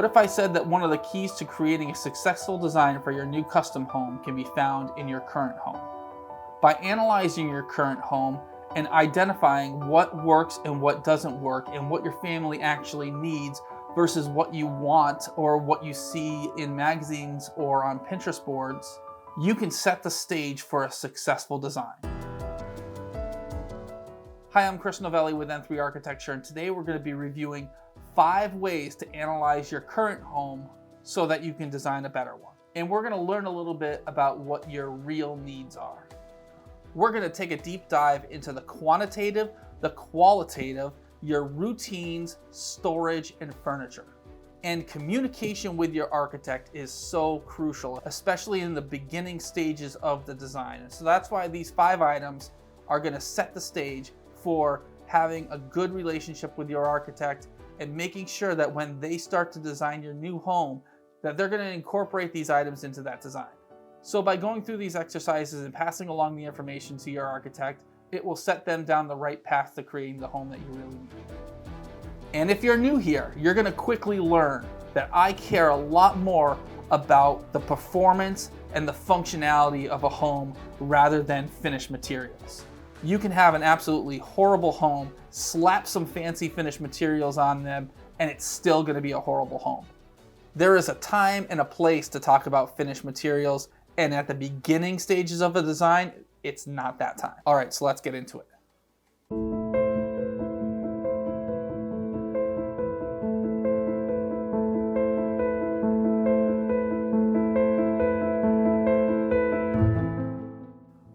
What if I said that one of the keys to creating a successful design for your new custom home can be found in your current home? By analyzing your current home and identifying what works and what doesn't work and what your family actually needs versus what you want or what you see in magazines or on Pinterest boards, you can set the stage for a successful design. Hi, I'm Chris Novelli with N3 Architecture, and today we're going to be reviewing 5 ways to analyze your current home so that you can design a better one. And we're going to learn a little bit about what your real needs are. We're going to take a deep dive into the quantitative, the qualitative, your routines, storage, and furniture. And communication with your architect is so crucial, especially in the beginning stages of the design. And so that's why these 5 items are going to set the stage for having a good relationship with your architect and making sure that when they start to design your new home, that they're going to incorporate these items into that design. So by going through these exercises and passing along the information to your architect, it will set them down the right path to creating the home that you really need. And if you're new here, you're going to quickly learn that I care a lot more about the performance and the functionality of a home rather than finished materials. You can have an absolutely horrible home, slap some fancy finished materials on them, and it's still going to be a horrible home. There is a time and a place to talk about finished materials, and at the beginning stages of a design, it's not that time. All right, so let's get into it.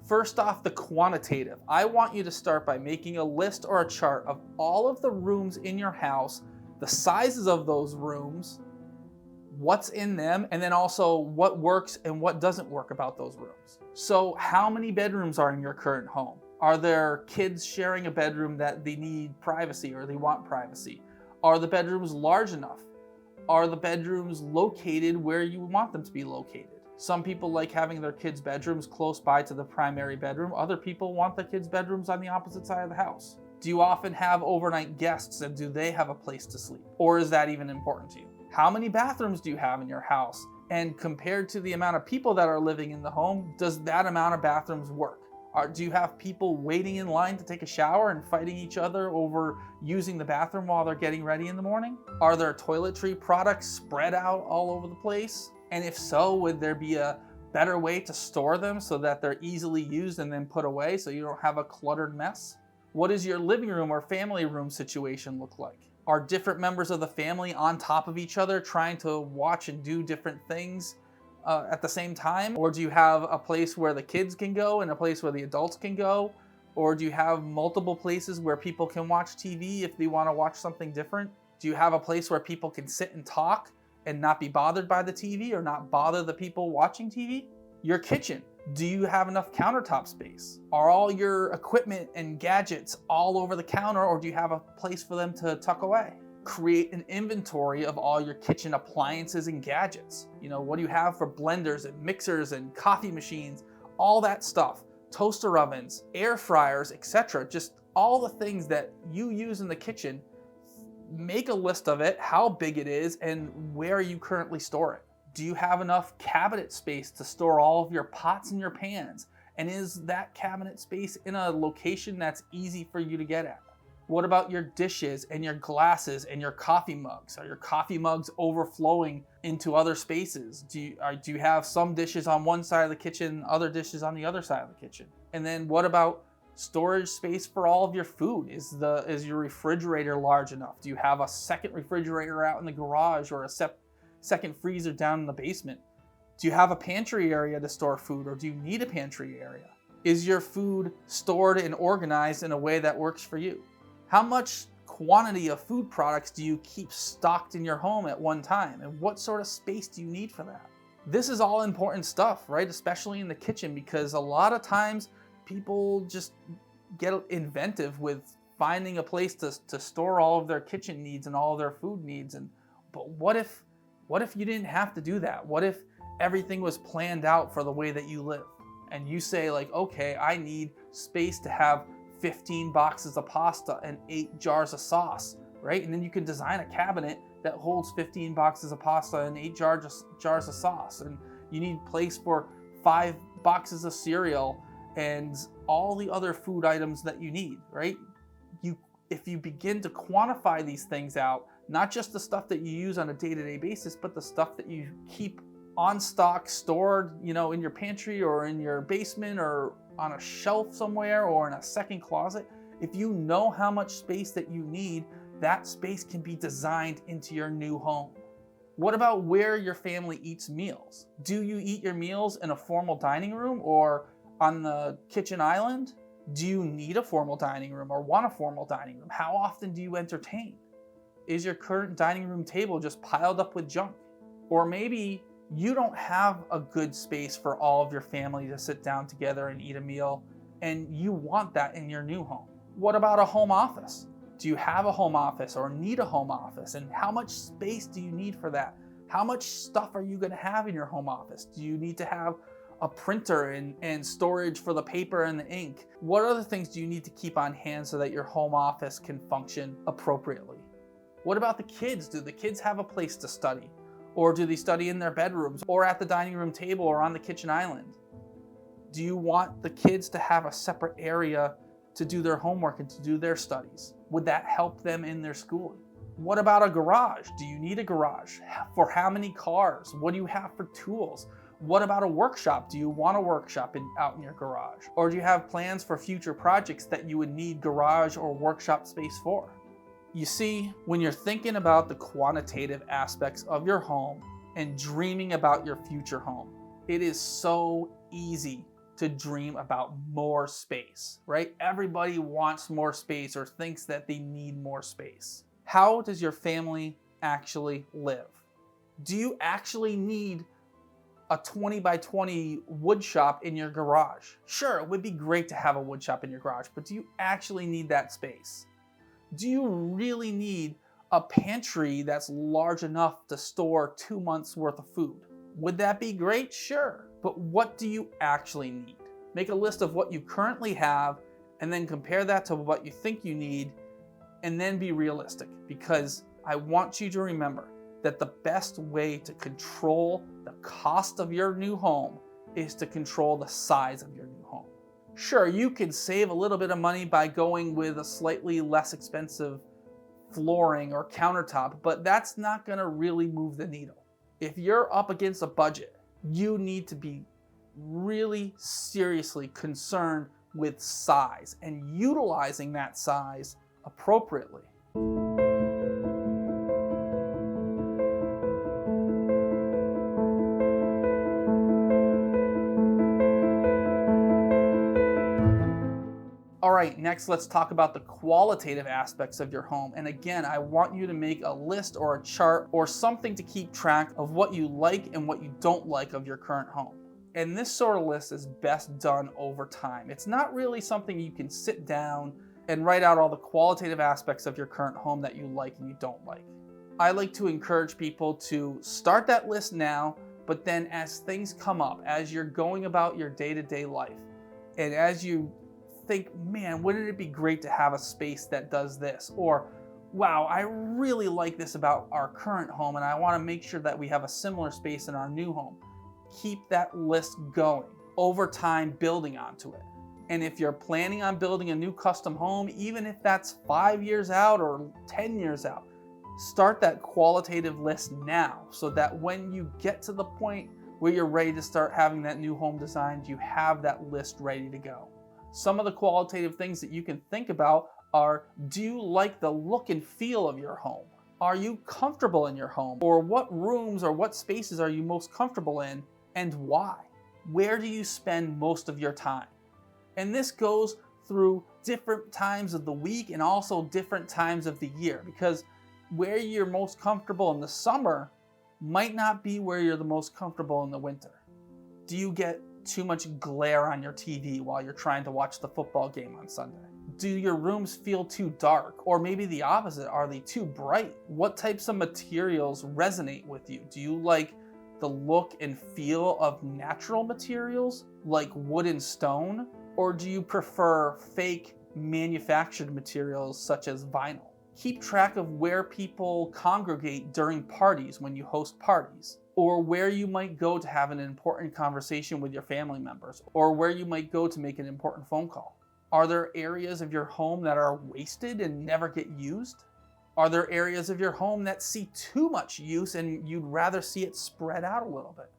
First off, the quantitative. I want you to start by making a list or a chart of all of the rooms in your house, the sizes of those rooms, what's in them, and then also what works and what doesn't work about those rooms. So how many bedrooms are in your current home? Are there kids sharing a bedroom that they need privacy or they want privacy? Are the bedrooms large enough? Are the bedrooms located where you want them to be located? Some people like having their kids' bedrooms close by to the primary bedroom. Other people want the kids' bedrooms on the opposite side of the house. Do you often have overnight guests, and do they have a place to sleep? Or is that even important to you? How many bathrooms do you have in your house? And compared to the amount of people that are living in the home, does that amount of bathrooms work? Do you have people waiting in line to take a shower and fighting each other over using the bathroom while they're getting ready in the morning? Are there toiletry products spread out all over the place? And if so, would there be a better way to store them so that they're easily used and then put away so you don't have a cluttered mess? What does your living room or family room situation look like? Are different members of the family on top of each other trying to watch and do different things at the same time? Or do you have a place where the kids can go and a place where the adults can go? Or do you have multiple places where people can watch TV if they want to watch something different? Do you have a place where people can sit and talk and not be bothered by the TV or not bother the people watching TV? Your kitchen. Do you have enough countertop space? Are all your equipment and gadgets all over the counter, or do you have a place for them to tuck away? Create an inventory of all your kitchen appliances and gadgets. You know, what do you have for blenders and mixers and coffee machines, all that stuff, toaster ovens, air fryers, etc. Just all the things that you use in the kitchen. Make a list of it, how big it is, and where you currently store it. Do you have enough cabinet space to store all of your pots and your pans? And is that cabinet space in a location that's easy for you to get at? What about your dishes and your glasses and your coffee mugs? Are your coffee mugs overflowing into other spaces? Do you have some dishes on one side of the kitchen, other dishes on the other side of the kitchen? And then what about storage space for all of your food? Is your refrigerator large enough? Do you have a second refrigerator out in the garage or a second freezer down in the basement? Do you have a pantry area to store food, or do you need a pantry area? Is your food stored and organized in a way that works for you? How much quantity of food products do you keep stocked in your home at one time? And what sort of space do you need for that? This is all important stuff, right? Especially in the kitchen, because a lot of times people just get inventive with finding a place to store all of their kitchen needs and all of their food needs. But what if you didn't have to do that? What if everything was planned out for the way that you live? And you say like, okay, I need space to have 15 boxes of pasta and 8 jars of sauce, right? And then you can design a cabinet that holds 15 boxes of pasta and 8 jars of sauce, and you need place for 5 boxes of cereal and all the other food items that you need, right? If you begin to quantify these things out, not just the stuff that you use on a day-to-day basis, but the stuff that you keep on stock, stored, in your pantry or in your basement or on a shelf somewhere or in a second closet, if you know how much space that you need, that space can be designed into your new home. What about where your family eats meals? Do you eat your meals in a formal dining room or on the kitchen island? Do you need a formal dining room or want a formal dining room? How often do you entertain? Is your current dining room table just piled up with junk? Or maybe you don't have a good space for all of your family to sit down together and eat a meal, and you want that in your new home. What about a home office? Do you have a home office or need a home office? And how much space do you need for that? How much stuff are you going to have in your home office? Do you need to have a printer and storage for the paper and the ink? What other things do you need to keep on hand so that your home office can function appropriately? What about the kids? Do the kids have a place to study? Or do they study in their bedrooms or at the dining room table or on the kitchen island? Do you want the kids to have a separate area to do their homework and to do their studies? Would that help them in their schooling? What about a garage? Do you need a garage? For how many cars? What do you have for tools? What about a workshop? Do you want a workshop out in your garage? Or do you have plans for future projects that you would need garage or workshop space for? You see, when you're thinking about the quantitative aspects of your home and dreaming about your future home, it is so easy to dream about more space, right? Everybody wants more space or thinks that they need more space. How does your family actually live? Do you actually need a 20 by 20 wood shop in your garage? Sure, it would be great to have a wood shop in your garage, but do you actually need that space? Do you really need a pantry that's large enough to store 2 months worth of food? Would that be great? Sure. But what do you actually need? Make a list of what you currently have and then compare that to what you think you need, and then be realistic, because I want you to remember that the best way to control the cost of your new home is to control the size of your new home. Sure, you could save a little bit of money by going with a slightly less expensive flooring or countertop, but that's not going to really move the needle. If you're up against a budget, you need to be really seriously concerned with size and utilizing that size appropriately. All right, next let's talk about the qualitative aspects of your home. And again, I want you to make a list or a chart or something to keep track of what you like and what you don't like of your current home. And this sort of list is best done over time. It's not really something you can sit down and write out all the qualitative aspects of your current home that you like and you don't like. I like to encourage people to start that list now, but then as things come up, as you're going about your day-to-day life, and as you think, man, wouldn't it be great to have a space that does this? Or, wow, I really like this about our current home and I want to make sure that we have a similar space in our new home. Keep that list going over time, building onto it. And if you're planning on building a new custom home, even if that's 5 years out or 10 years out, start that qualitative list now so that when you get to the point where you're ready to start having that new home designed, you have that list ready to go. Some of the qualitative things that you can think about are, do you like the look and feel of your home? Are you comfortable in your home? Or what rooms or what spaces are you most comfortable in and why? Where do you spend most of your time? And this goes through different times of the week and also different times of the year, because where you're most comfortable in the summer might not be where you're the most comfortable in the winter. Do you get too much glare on your TV while you're trying to watch the football game on Sunday? Do your rooms feel too dark? Or maybe the opposite, are they too bright? What types of materials resonate with you? Do you like the look and feel of natural materials like wood and stone? Or do you prefer fake manufactured materials such as vinyl? Keep track of where people congregate during parties when you host parties, or where you might go to have an important conversation with your family members, or where you might go to make an important phone call. Are there areas of your home that are wasted and never get used? Are there areas of your home that see too much use and you'd rather see it spread out a little bit?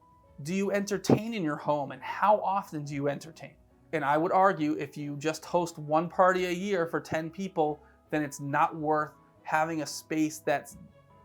Do you entertain in your home, and how often do you entertain? And I would argue if you just host one party a year for 10 people, then it's not worth having a space that's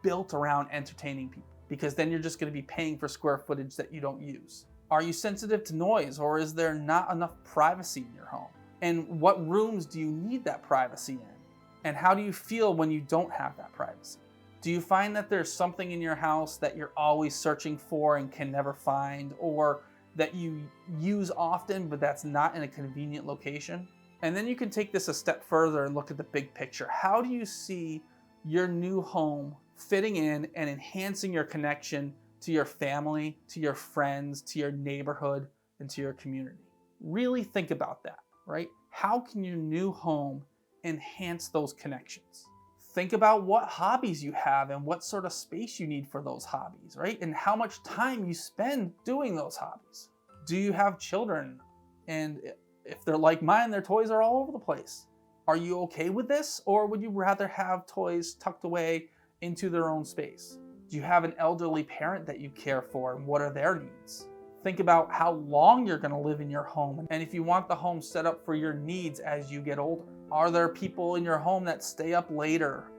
built around entertaining people, because then you're just going to be paying for square footage that you don't use. Are you sensitive to noise, or is there not enough privacy in your home? And what rooms do you need that privacy in? And how do you feel when you don't have that privacy? Do you find that there's something in your house that you're always searching for and can never find, or that you use often but that's not in a convenient location? And then you can take this a step further and look at the big picture. How do you see your new home fitting in and enhancing your connection to your family, to your friends, to your neighborhood, and to your community? Really think about that, right? How can your new home enhance those connections? Think about what hobbies you have and what sort of space you need for those hobbies, right? And how much time you spend doing those hobbies. Do you have children? And if they're like mine, their toys are all over the place. Are you okay with this? Or would you rather have toys tucked away into their own space? Do you have an elderly parent that you care for, and what are their needs? Think about how long you're going to live in your home, and if you want the home set up for your needs as you get older. Are there people in your home that stay up later,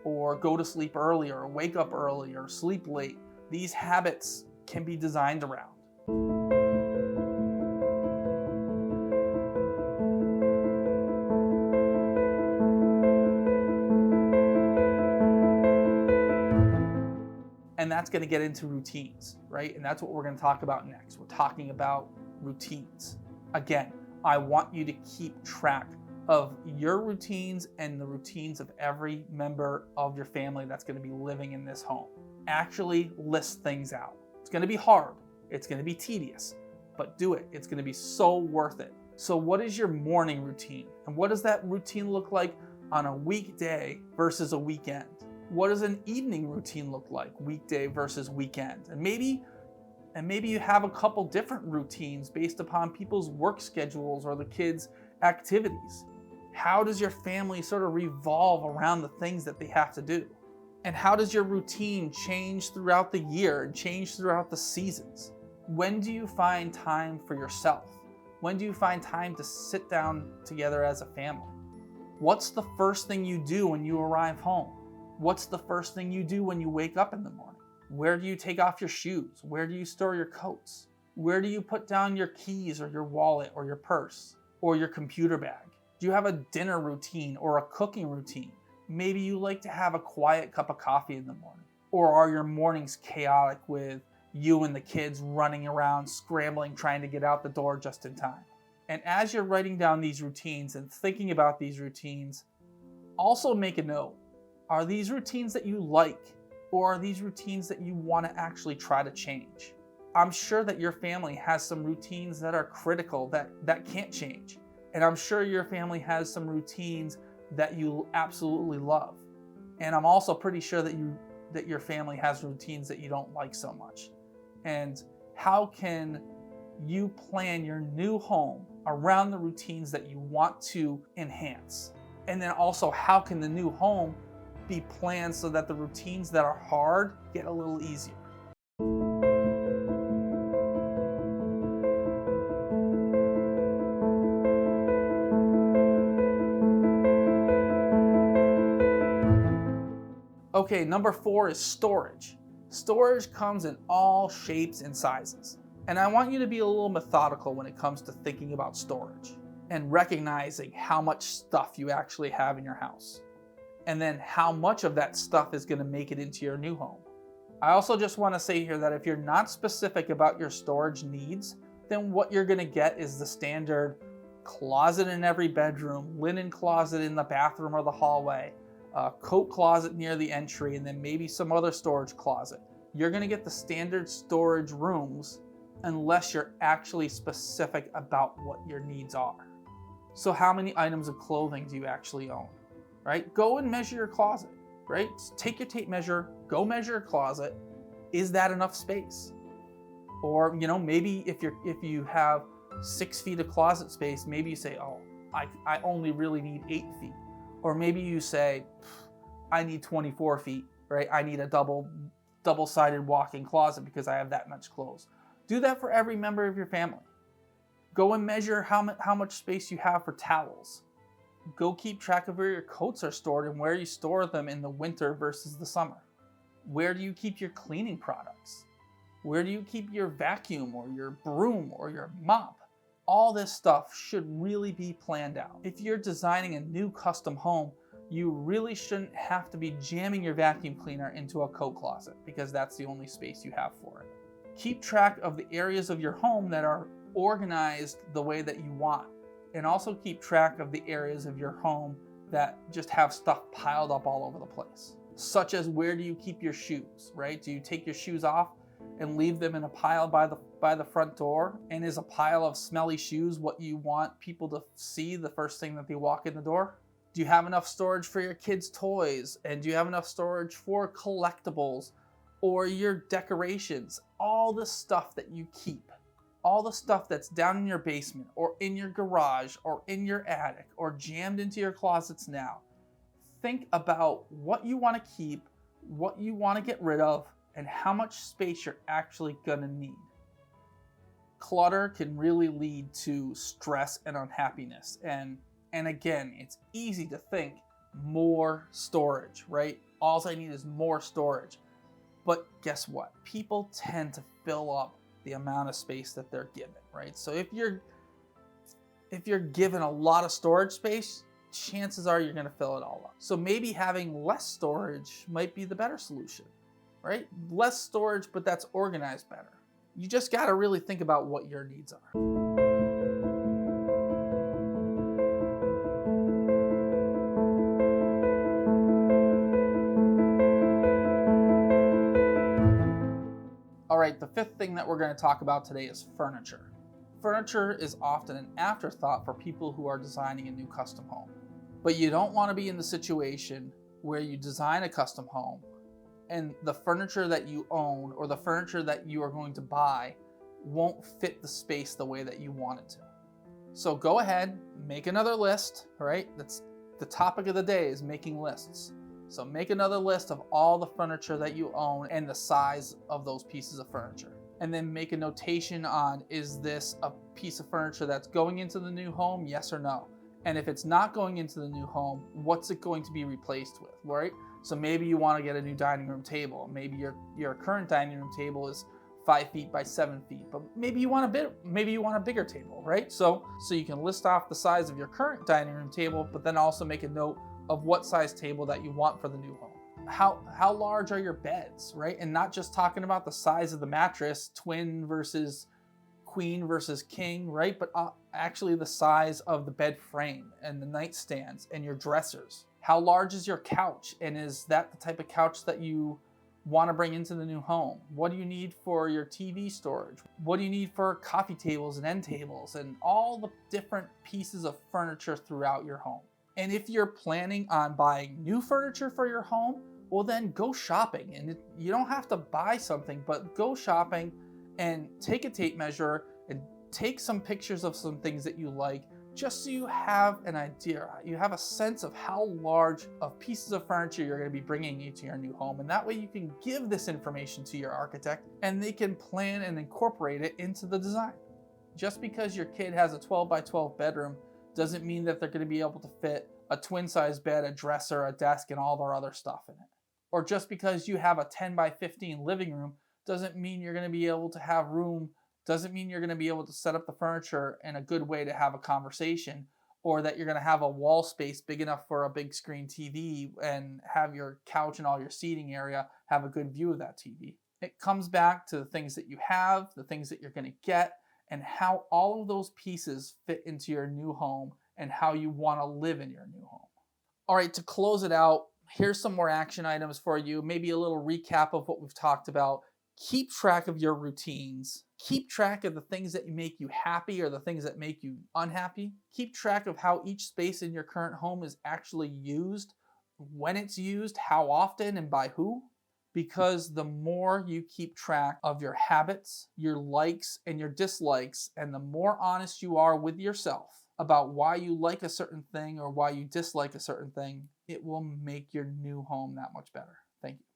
or go to sleep earlier, or wake up early, or sleep late? These habits can be designed around. And that's going to get into routines, right? And that's what we're going to talk about next. We're talking about routines. Again, I want you to keep track of your routines and the routines of every member of your family that's going to be living in this home. Actually list things out. It's going to be hard. It's going to be tedious, but do it. It's going to be so worth it. So what is your morning routine? And what does that routine look like on a weekday versus a weekend? What does an evening routine look like, weekday versus weekend? And maybe you have a couple different routines based upon people's work schedules or the kids' activities. How does your family sort of revolve around the things that they have to do? And how does your routine change throughout the year and change throughout the seasons? When do you find time for yourself? When do you find time to sit down together as a family? What's the first thing you do when you arrive home? What's the first thing you do when you wake up in the morning? Where do you take off your shoes? Where do you store your coats? Where do you put down your keys or your wallet or your purse or your computer bag? Do you have a dinner routine or a cooking routine? Maybe you like to have a quiet cup of coffee in the morning. Or are your mornings chaotic with you and the kids running around, scrambling, trying to get out the door just in time? And as you're writing down these routines and thinking about these routines, also make a note. Are these routines that you like, or are these routines that you want to actually try to change? I'm sure that your family has some routines that are critical that can't change. And I'm sure your family has some routines that you absolutely love. And I'm also pretty sure that your family has routines that you don't like so much. And how can you plan your new home around the routines that you want to enhance? And then also, how can the new home be planned so that the routines that are hard get a little easier? Okay, number 4 is storage. Storage comes in all shapes and sizes. And I want you to be a little methodical when it comes to thinking about storage and recognizing how much stuff you actually have in your house. And then how much of that stuff is going to make it into your new home. I also just want to say here that if you're not specific about your storage needs, then what you're going to get is the standard closet in every bedroom, linen closet in the bathroom or the hallway, a coat closet near the entry, and then maybe some other storage closet. You're going to get the standard storage rooms unless you're actually specific about what your needs are. So how many items of clothing do you actually own? right? Go and measure your closet, right? Take your tape measure, go measure your closet. Is that enough space? Or, maybe if you have 6 feet of closet space, maybe you say, oh, I only really need 8 feet. Or maybe you say, I need 24 feet, right? I need a double-sided walk-in closet because I have that much clothes. Do that for every member of your family. Go and measure how much space you have for towels. Go keep track of where your coats are stored and where you store them in the winter versus the summer. Where do you keep your cleaning products? Where do you keep your vacuum or your broom or your mop? All this stuff should really be planned out. If you're designing a new custom home, you really shouldn't have to be jamming your vacuum cleaner into a coat closet because that's the only space you have for it. Keep track of the areas of your home that are organized the way that you want, and also keep track of the areas of your home that just have stuff piled up all over the place. Such as, where do you keep your shoes, right? Do you take your shoes off and leave them in a pile by the front door? And is a pile of smelly shoes what you want people to see the first thing that they walk in the door? Do you have enough storage for your kids' toys? And do you have enough storage for collectibles or your decorations? All the stuff that you keep, all the stuff that's down in your basement or in your garage or in your attic or jammed into your closets now. Think about what you want to keep, what you want to get rid of, and how much space you're actually going to need. Clutter can really lead to stress and unhappiness. And again, it's easy to think more storage, right? All I need is more storage. But guess what? People tend to fill up the amount of space that they're given, right? So if you're given a lot of storage space, chances are you're going to fill it all up. So maybe having less storage might be the better solution, right? Less storage, but that's organized better. You just got to really think about what your needs are. All right, the fifth thing that we're going to talk about today is furniture. Furniture is often an afterthought for people who are designing a new custom home. But you don't want to be in the situation where you design a custom home and the furniture that you own or the furniture that you are going to buy won't fit the space the way that you want it to. So go ahead, make another list, right? That's the topic of the day, is making lists. So make another list of all the furniture that you own and the size of those pieces of furniture. And then make a notation on, is this a piece of furniture that's going into the new home, yes or no? And if it's not going into the new home, what's it going to be replaced with, right? So maybe you want to get a new dining room table. Maybe your current dining room table is 5 feet by 7 feet, but maybe you want a bigger table, right? So you can list off the size of your current dining room table, but then also make a note of what size table that you want for the new home. How large are your beds, right? And not just talking about the size of the mattress, twin versus queen versus king, right? But actually the size of the bed frame and the nightstands and your dressers. How large is your couch? And is that the type of couch that you want to bring into the new home? What do you need for your TV storage? What do you need for coffee tables and end tables and all the different pieces of furniture throughout your home? And if you're planning on buying new furniture for your home, well then go shopping. And you don't have to buy something, but go shopping and take a tape measure and take some pictures of some things that you like, just so you have an idea, you have a sense of how large of pieces of furniture you're going to be bringing into your new home. And that way you can give this information to your architect and they can plan and incorporate it into the design. Just because your kid has a 12 by 12 bedroom doesn't mean that they're going to be able to fit a twin size bed, a dresser, a desk, and all their other stuff in it. Or just because you have a 10 by 15 living room doesn't mean you're going to be able to have room, doesn't mean you're going to be able to set up the furniture in a good way to have a conversation, or that you're going to have a wall space big enough for a big screen TV and have your couch and all your seating area have a good view of that TV. It comes back to the things that you have, the things that you're going to get, and how all of those pieces fit into your new home and how you want to live in your new home. All right, to close it out, here's some more action items for you, maybe a little recap of what we've talked about. Keep track of your routines. Keep track of the things that make you happy or the things that make you unhappy. Keep track of how each space in your current home is actually used, when it's used, how often, and by who. Because the more you keep track of your habits, your likes, and your dislikes, and the more honest you are with yourself about why you like a certain thing or why you dislike a certain thing, it will make your new home that much better. Thank you.